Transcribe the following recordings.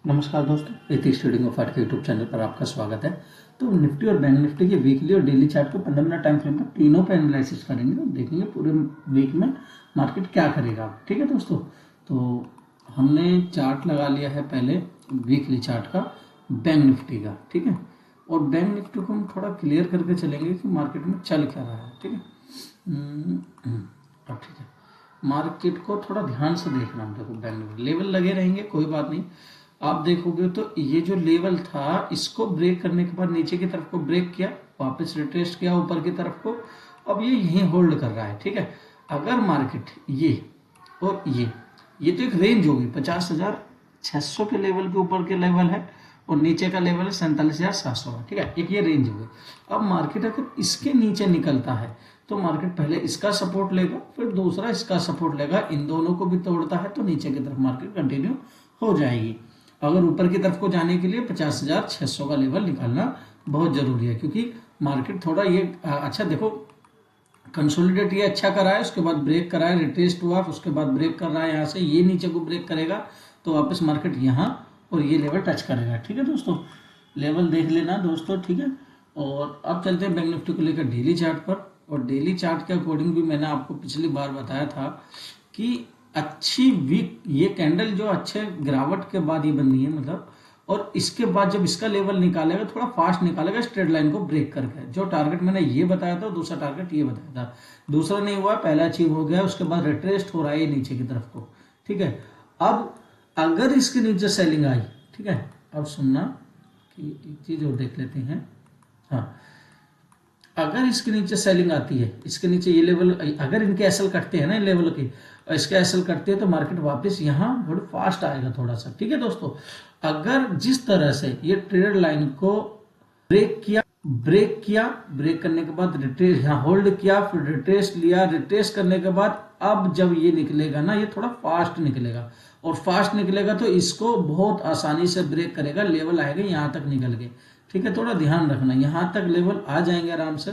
नमस्कार दोस्तों, ethics trading of art के यूट्यूब चैनल पर आपका स्वागत है। तो निफ्टी और बैंक निफ्टी के वीकली और डेली चार्ट को 15 मिनट टाइम फ्रेम पर तीनों पे एनालिसिस करेंगे और देखेंगे पूरे वीक में मार्केट क्या करेगा। ठीक है दोस्तों, तो हमने चार्ट लगा लिया है पहले वीकली चार्ट का बैंक निफ्टी का। ठीक है, और बैंक निफ्टी को हम थोड़ा क्लियर करके चलेंगे कि मार्केट में चल क्या रहा है। ठीक है, अब ठीक है, मार्केट को थोड़ा ध्यान से देखना। हम देखो बैंक निफ्टी लेवल लगे रहेंगे, कोई बात नहीं। आप देखोगे तो ये जो लेवल था इसको ब्रेक करने के बाद नीचे की तरफ को ब्रेक किया, वापस रिट्रेस्ट किया ऊपर की तरफ को, अब ये यहीं होल्ड कर रहा है। ठीक है, अगर मार्केट ये और ये तो एक रेंज होगी, 50,600 के लेवल के ऊपर के लेवल है और नीचे का लेवल है 47,700 का। ठीक है, एक ये रेंज होगी। अब मार्केट अगर इसके नीचे निकलता है तो मार्केट पहले इसका सपोर्ट लेगा, फिर दूसरा इसका सपोर्ट लेगा, इन दोनों को भी तोड़ता है तो नीचे की तरफ मार्केट कंटिन्यू हो जाएगी। अगर ऊपर की तरफ को जाने के लिए 50,600 का लेवल निकालना बहुत जरूरी है, क्योंकि मार्केट थोड़ा ये अच्छा देखो, कंसोलिडेट ये अच्छा करा है, उसके बाद ब्रेक करा है, रिटेस्ट हुआ, उसके बाद ब्रेक कर रहा है, यहाँ से ये नीचे को ब्रेक करेगा तो वापस मार्केट यहाँ और ये लेवल टच करेगा। ठीक है दोस्तों, लेवल देख लेना दोस्तों। ठीक है, और अब चलते हैं बैंक निफ्टी को लेकर डेली चार्ट पर। और डेली चार्ट के अकॉर्डिंग भी मैंने आपको पिछली बार बताया था कि अच्छी वीक ये कैंडल जो अच्छे गिरावट के बाद ये बनी है, मतलब, और इसके बाद जब इसका लेवल निकालेगा थोड़ा फास्ट निकालेगा स्ट्रेट लाइन को ब्रेक करके। जो टारगेट मैंने ये बताया था, दूसरा टारगेट ये बताया था, दूसरा नहीं हुआ, पहला अचीव हो गया, उसके बाद रिट्रेस्ट हो रहा है नीचे की तरफ को। ठीक है, अब अगर इसके नीचे सेलिंग आई, ठीक है, अब सुनना कि एक चीज और देख लेते हैं। हाँ, अगर इसके नीचे सेलिंग आती है, इसके नीचे ये लेवल, अगर इनके एसएल कटते हैं ना इन लेवल के, इसके एसएल कटते हैं तो मार्केट वापस यहाँ थोड़ा फास्ट आएगा थोड़ा सा। ठीक है दोस्तों, अगर जिस तरह से ये ट्रेड लाइन को ब्रेक करने के बाद रिट्रेस यहाँ होल्ड किया, फिर रिट्रेस लिया, रिट्रेस करने के बाद अब जब ये निकलेगा ना, ये थोड़ा फास्ट निकलेगा, और फास्ट निकलेगा तो इसको बहुत आसानी से ब्रेक करेगा, लेवल आएगा यहाँ तक निकल के। ठीक है, थोड़ा ध्यान रखना, यहाँ तक लेवल आ जाएंगे आराम से।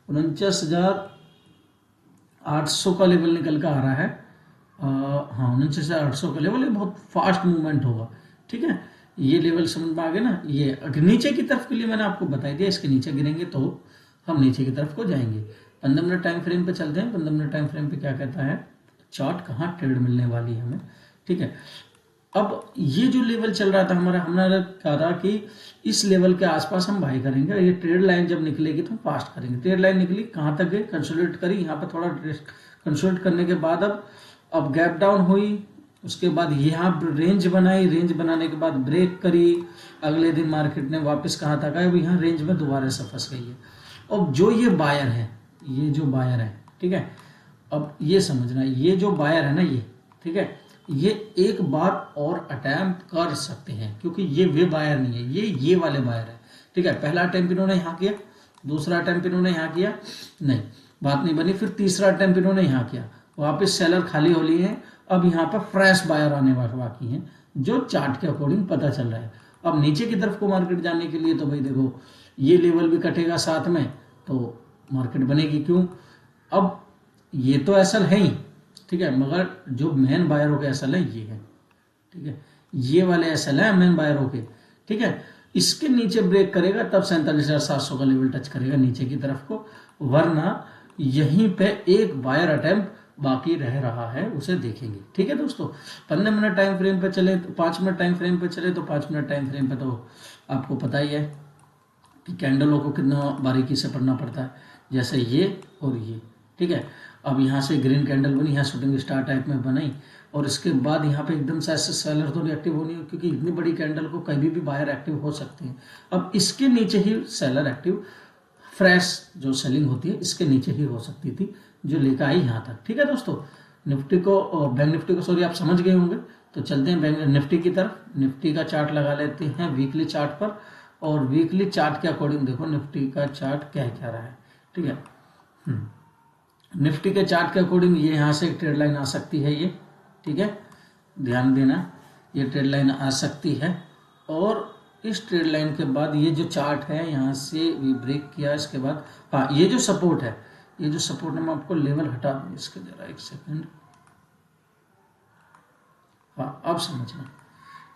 49,800 का लेवल निकल कर आ रहा है। हाँ, 49,800 का लेवल, ये बहुत फास्ट मूवमेंट होगा। ठीक है, ये लेवल समझ में आ गया ना। ये अगर नीचे की तरफ के लिए मैंने आपको बता दिया, इसके नीचे गिरेंगे तो हम नीचे की तरफ को जाएंगे। 15 मिनट टाइम फ्रेम पे चलते हैं। 15 मिनट टाइम फ्रेम पे क्या कहता है चार्ट, कहाँ ट्रेड मिलने वाली है हमें। ठीक है, अब ये जो लेवल चल रहा था हमारा, हमने कहा था कि इस लेवल के आसपास हम बाई करेंगे, और ये ट्रेड लाइन जब निकलेगी तो हम फास्ट करेंगे। ट्रेड लाइन निकली, कहाँ तक गई, कंसोलिडेट करी, यहाँ पर थोड़ा कंसोलिडेट करने के बाद अब गैप डाउन हुई, उसके बाद यहाँ रेंज बनाई, रेंज बनाने के बाद ब्रेक करी, अगले दिन मार्केट ने वापस कहाँ तक आया, अब यहाँ रेंज में दोबारा से फंस गई है। अब जो ये बायर है, ये जो बायर है, ठीक है, अब ये समझना, ये जो बायर है ना ये, ठीक है, ये एक बार और अटैम्प्ट कर सकते हैं, क्योंकि ये वे बायर नहीं है, ये वाले बायर है। ठीक है, पहला अटैम्प्ट इन्होंने यहाँ किया, दूसरा अटैम्प्ट इन्होंने यहाँ किया, नहीं, बात नहीं बनी, फिर तीसरा अटैम्प्ट इन्होंने यहाँ किया, वापस सेलर खाली हो लिए हैं, अब यहाँ पर फ्रेश बायर आने बाकी हैं, जो चार्ट के अकॉर्डिंग पता चल रहा है। अब नीचे की तरफ को मार्केट जाने के लिए तो भाई देखो, ये लेवल भी कटेगा साथ में तो मार्केट बनेगी। क्यों, अब ये तो एसल है ही, ठीक है, मगर जो मेन बायरों के एसल है ये है। ठीक है, ये वाले एसल है मेन बायरों के। ठीक है, इसके नीचे ब्रेक करेगा तब 47,700 का लेवल टच करेगा नीचे की तरफ को, वरना यहीं पे एक बायर अटेम्प्ट बाकी रह रहा है, उसे देखेंगे। ठीक है दोस्तों, 15 मिनट टाइम फ्रेम पे चले तो 5 मिनट टाइम फ्रेम पे चले तो 5 मिनट टाइम फ्रेम पे तो आपको पता ही है कि कैंडलों को कितना बारीकी से पढ़ना पड़ता है, जैसे ये और ये। ठीक है, अब यहाँ से ग्रीन कैंडल बनी, यहाँ शूटिंग स्टार टाइप में बनाई, और इसके बाद यहाँ पे एकदम से ऐसे सेलर थोड़ी एक्टिव होनी है, क्योंकि इतनी बड़ी कैंडल को कभी भी बायर एक्टिव हो सकते हैं। अब इसके नीचे ही सेलर एक्टिव, फ्रेश जो सेलिंग होती है इसके नीचे ही हो सकती थी, जो लेकर आई यहाँ तक। ठीक है दोस्तों, निफ्टी को, बैंक निफ्टी को सॉरी आप समझ गए होंगे। तो चलते हैं बैंक निफ्टी की तरफ। निफ्टी का चार्ट लगा लेते हैं वीकली चार्ट पर, और वीकली चार्ट के अकॉर्डिंग देखो निफ्टी का चार्ट क्या क्या रहा है। ठीक है, निफ्टी के चार्ट के अकॉर्डिंग ये यहाँ से एक ट्रेड लाइन आ सकती है ये, ठीक है, ध्यान देना, ये ट्रेड लाइन आ सकती है, और इस ट्रेड लाइन के बाद ये जो चार्ट है यहाँ से भी ब्रेक किया, इसके बाद हाँ, ये जो सपोर्ट है, ये जो सपोर्ट है, मैं आपको लेवल हटा दूँ इसके, जरा एक सेकंड, हाँ अब समझना।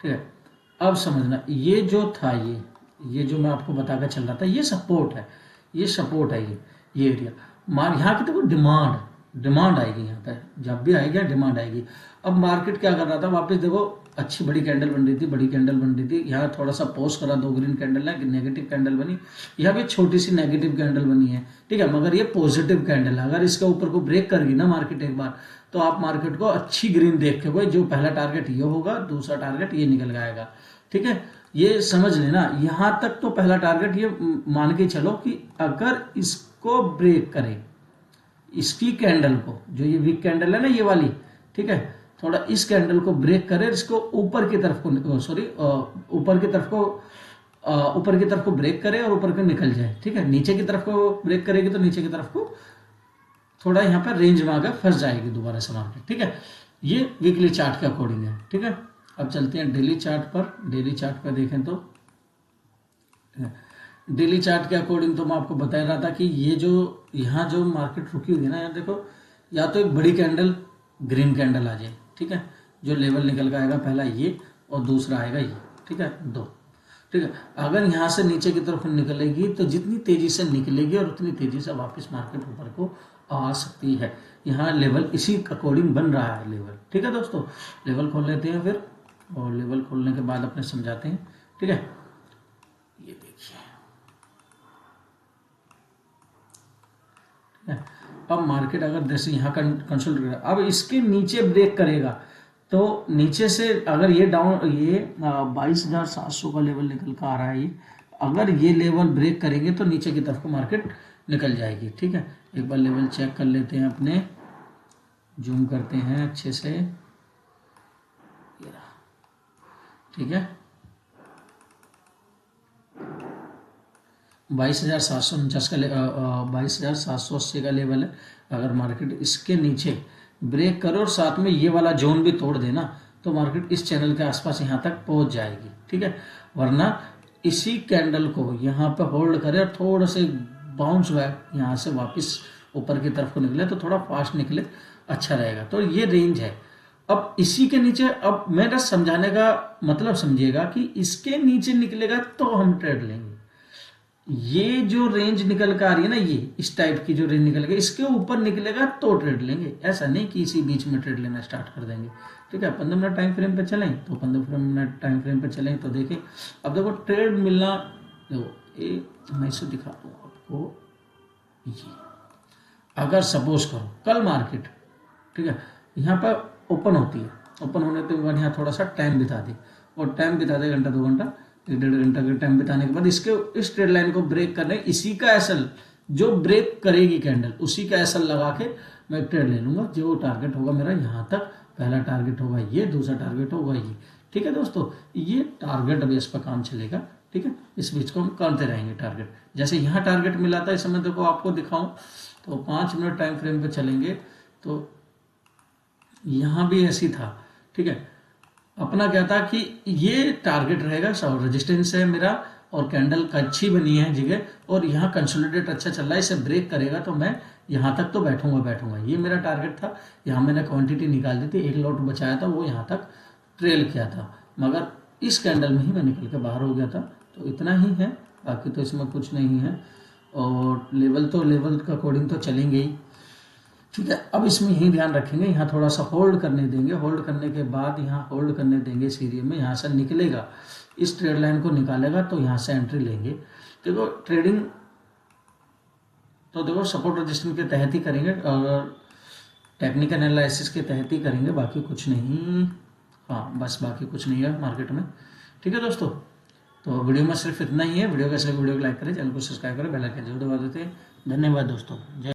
ठीक है, अब समझना, ये जो था ये जो मैं आपको बताकर चल रहा था, ये सपोर्ट है, ये सपोर्ट है, ये एरिया मार यहाँ की तो डिमांड आएगी, यहाँ पे जब भी आएगी डिमांड आएगी। अब मार्केट क्या कर रहा था, वापस देखो अच्छी बड़ी कैंडल बन रही थी, बड़ी कैंडल बन रही थी, यहाँ थोड़ा सा पॉज करा, 2 ग्रीन कैंडल है, नेगेटिव कैंडल बनी, यहाँ भी छोटी सी नेगेटिव कैंडल बनी है, ठीक है, मगर ये पॉजिटिव कैंडल है। अगर इसके ऊपर को ब्रेक करेगी ना मार्केट एक बार, तो आप मार्केट को अच्छी ग्रीन देख के, जो पहला टारगेट ये होगा, दूसरा टारगेट ये निकल आएगा, ठीक है, ये समझ लेना। यहां तक तो पहला टारगेट ये मान के चलो कि अगर इसको ब्रेक करे, इसकी कैंडल को, जो ये वीक कैंडल है ना ये वाली, ठीक है, थोड़ा इस कैंडल को ब्रेक करे, इसको ऊपर की तरफ को ऊपर की तरफ को ब्रेक करे और ऊपर को निकल जाए, ठीक है, नीचे की तरफ को ब्रेक करेगी तो नीचे की तरफ को थोड़ा यहाँ पर रेंज में आकर फंस जाएगी दोबारा से मार्केट, ठीक है। ये वीकली चार्ट के अकॉर्डिंग है, ठीक है। अब चलते हैं डेली चार्ट पर। डेली चार्ट पर देखें तो डेली चार्ट के अकॉर्डिंग तो मैं आपको बता रहा था कि ये जो यहाँ जो मार्केट रुकी हुई है ना, यहाँ देखो, या तो एक बड़ी कैंडल ग्रीन कैंडल आ जाए, ठीक है, जो लेवल निकल कर आएगा, पहला ये और दूसरा आएगा ये, ठीक है, 2, ठीक है। अगर यहाँ से नीचे की तरफ निकलेगी तो जितनी तेजी से निकलेगी और उतनी तेजी से वापस मार्केट ऊपर को आ सकती है। यहाँ लेवल इसी अकॉर्डिंग बन रहा है लेवल, ठीक है दोस्तों। लेवल खोल लेते हैं फिर, और लेवल खोलने के बाद अपने समझाते हैं, ठीक है। ये देखिए, अब मार्केट अगर जैसे यहाँ कंसोलिडेट करेगा, अब इसके नीचे ब्रेक करेगा तो नीचे से अगर ये डाउन, ये 22,700 का लेवल निकल कर आ रहा है, ये अगर ये लेवल ब्रेक करेंगे तो नीचे की तरफ को मार्केट निकल जाएगी, ठीक है। एक बार लेवल चेक कर लेते हैं अपने, जूम करते हैं अच्छे से, ठीक है, 22,749 का 22,780 का लेवल है। अगर मार्केट इसके नीचे ब्रेक करे और साथ में ये वाला जोन भी तोड़ देना तो मार्केट इस चैनल के आसपास यहाँ तक पहुँच जाएगी, ठीक है। वरना इसी कैंडल को यहाँ पे होल्ड करे और थोड़ा से बाउंस बैक यहाँ से वापस ऊपर की तरफ को निकले तो थोड़ा फास्ट निकले, अच्छा रहेगा। तो ये रेंज है। अब इसी के नीचे, अब मेरा समझाने का मतलब समझिएगा कि इसके नीचे निकलेगा तो हम ट्रेड लेंगे। ये जो रेंज निकल कर आ रही है ना, ये इस टाइप की जो रेंज निकल गई, इसके ऊपर निकलेगा तो ट्रेड लेंगे। ऐसा नहीं कि इसी बीच में ट्रेड लेना स्टार्ट कर देंगे, ठीक है। 15 मिनट टाइम फ्रेम पे चलें तो 15 मिनट टाइम फ्रेम पे चलें तो देखें, अब देखो ट्रेड मिलना, देखो मैं इसे दिखा दूँ आपको। ये अगर सपोज करो कल मार्केट, ठीक है, यहाँ पर ओपन होती है, ओपन होने के बाद यहाँ थोड़ा सा टाइम बिता दे, और टाइम बिता दे घंटा 2 घंटा 1.5 घंटा का टाइम बिताने के बाद इस ट्रेड लाइन को ब्रेक करने, इसी का एसएल जो ब्रेक करेगी कैंडल, उसी का एसएल लगा के मैं ट्रेड ले लूंगा। जो टारगेट होगा मेरा यहाँ तक, पहला टारगेट होगा ये, दूसरा टारगेट होगा ये, ठीक है दोस्तों। ये टारगेट बेस पर काम चलेगा, ठीक है। इस बीच को हम करते रहेंगे टारगेट। जैसे यहाँ टारगेट मिला था, इस समय देखो आपको दिखाऊं तो 5 मिनट टाइम फ्रेम पे चलेंगे तो यहाँ भी ऐसी था, ठीक है। अपना क्या था कि ये टारगेट रहेगा, रेजिस्टेंस है मेरा, और कैंडल का अच्छी बनी है जगह, और यहाँ कंसोलिडेट अच्छा चल रहा है, इसे ब्रेक करेगा तो मैं यहाँ तक तो बैठूंगा। ये मेरा टारगेट था। यहाँ मैंने क्वांटिटी निकाल दी थी, 1 लॉट बचाया था, वो यहाँ तक ट्रेल किया था, मगर इस कैंडल में ही मैं निकल के बाहर हो गया था। तो इतना ही है, बाकी तो इसमें कुछ नहीं है। और लेवल का अकॉर्डिंग तो चलेंगे ही, ठीक है। अब इसमें यही ध्यान रखेंगे, यहाँ थोड़ा सा होल्ड करने देंगे, होल्ड करने के बाद यहाँ होल्ड करने देंगे इस एरिया में, यहाँ से निकलेगा, इस ट्रेड लाइन को निकालेगा तो यहाँ से एंट्री लेंगे। देखो ट्रेडिंग तो देखो सपोर्ट रजिस्टेंस के तहत ही करेंगे और टेक्निकल एनालिसिस के तहत ही करेंगे, बाकी कुछ नहीं। हाँ बस बाकी कुछ नहीं है मार्केट में, ठीक है दोस्तों। तो वीडियो में सिर्फ इतना ही है। वीडियो कैसे वीडियो को लाइक करें, चैनल को सब्सक्राइब करें, बेल आइकन जरूर दबा देते हैं। धन्यवाद दोस्तों। जय